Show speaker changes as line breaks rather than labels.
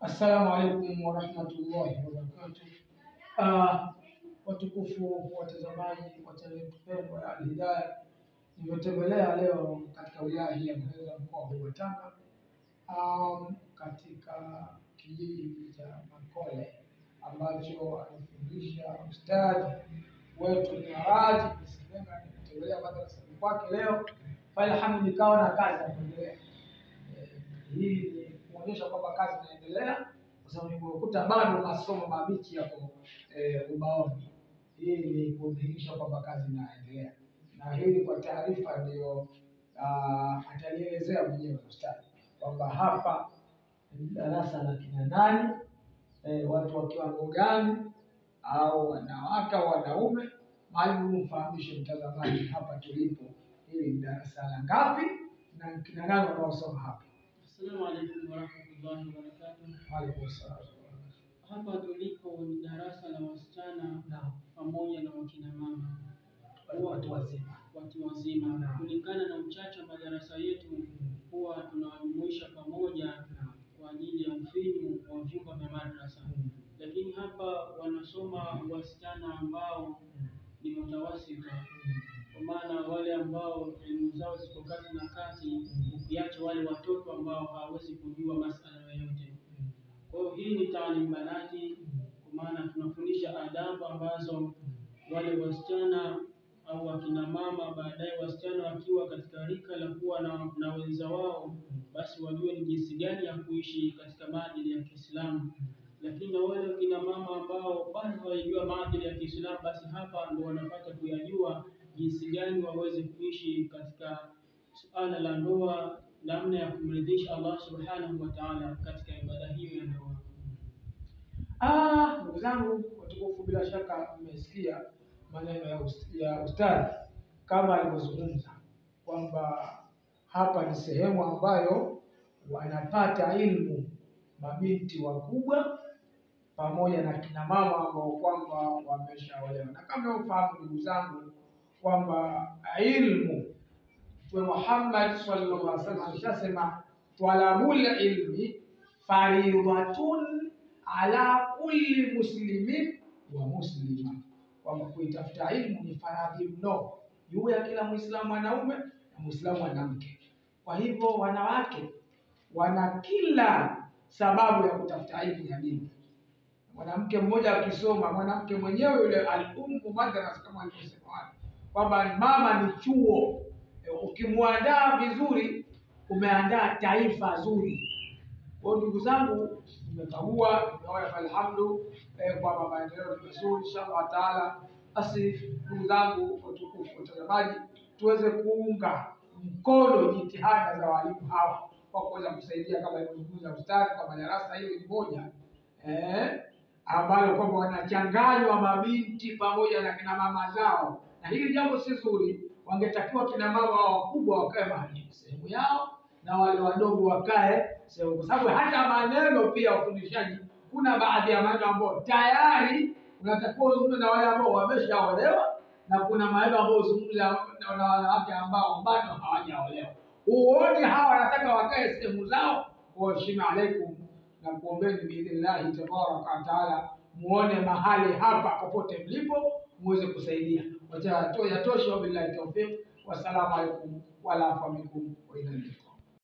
Assalamu alaikum warahmatullahi wabarakatuh. Watukufu watazamaji wa chaneli pendwa ya Al-Hidayah, nimetembelea leo katika wilaya hii ya Muheza, mkoa huu wa Tanga, katika kijiji cha Makole ambacho anafundisha ustadhi wetu Miraji Msenga. Nimetembelea madrasa kwake leo, falhamu nikawa na kazi ya kuendelea. Hii ni kuonyesha kwamba kazi inaendelea, kwa sababu nimekuta bado masomo mabichi yako ubaoni. Hii ni kudhihirisha kwamba kazi inaendelea, na hili kwa taarifa ndio atalielezea mwenyewe ustadhi kwamba hapa ni darasa la kina nani, watu wa kiwango gani, au wanawake au wanaume. Mwalimu, mfahamishe mtazamaji hapa tulipo, hili ni darasa la ngapi na kina nani wanaosoma hapa?
Assalamu alaikum warahmatullahi wabarakatuh.
Waalaikum salaam.
Hapa tulipo ni darasa la wasichana pamoja na wakina mama,
watu wazima.
Kulingana na uchache wa madarasa yetu, huwa tunawajumuisha pamoja kwa ajili ya ufinyu wa vyumba vya madrasa. Lakini hapa wanasoma wasichana ambao ni mutawasita, kwa maana wale ambao elimu zao ziko kati na kati, ukiacha wale watoto ambao hawawezi kujua masala yoyote. Kwa hiyo hii ni taalim banati, kwa maana tunafundisha adabu ambazo wale wasichana au wakina mama, baadaye wasichana wakiwa katika rika la kuwa na wenza wao, basi wajue ni jinsi gani ya kuishi katika maadili ya Kiislamu. Lakini na wale wakina mama ambao bado hawajua maadili ya Kiislamu, basi hapa ndio wanapata kuyajua jinsi gani waweze kuishi katika suala la ndoa, namna ya kumridhisha Allah subhanahu wa ta'ala katika ibada hiyo ya ndoa.
Ndugu zangu watukufu, bila shaka mmesikia maneno ya ustadhi kama alivyozungumza kwamba hapa ni sehemu ambayo wanapata ilmu mabinti wakubwa pamoja na kina mama ambao kwamba wameshaolewa. Na kama ufahamu ndugu zangu kwamba ilmu, Mtume Muhammad sallallahu alaihi wasallam alishasema talabul ilmi fariidatun ala kulli muslimin wa muslima, kwamba kuitafuta ilmu ni faradhi mno juu ya kila Muislamu mwanaume na Muislamu mwanamke. Kwa hivyo wanawake wana kila sababu ya kutafuta ilmu ya dini. Mwanamke mmoja akisoma, mwanamke mwenyewe yule al-ummu madrasa, kama alivyosema kwamba mama ni chuo. Ukimwandaa vizuri, umeandaa taifa zuri. Kwa ndugu zangu, nimekagua naona alhamdulillah kwamba maendeleo ni mazuri inshallah taala. Basi ndugu zangu watukufu watazamaji, tuweze kuunga mkono jitihada za walimu hawa kwa kuweza kusaidia kama ilivyozungumza ustadhi, kwa darasa hili moja ambalo kwamba wanachanganywa mabinti pamoja na kina mama zao, na hili jambo si zuri. Wangetakiwa kina mama wakubwa wakae mahali sehemu yao na wale wadogo wakae sehemu, kwa sababu hata maneno pia ufundishaji, kuna baadhi ya maneno ambayo tayari unatakiwa uzungumze na wale ambao wameshaolewa, na kuna maneno ambayo uzungumze na wanawake ambao bado hawajaolewa. Wote hawa wanataka wakae sehemu zao. Kwa heshima alaikum na kuombeni biidhnillahi tabaraka wa taala, muone mahali hapa popote mlipo muweze kusaidia. Wacha yatosha, wabillahi tawfiq. Wassalamu alaikum wa rahmatullahi wa barakatuh.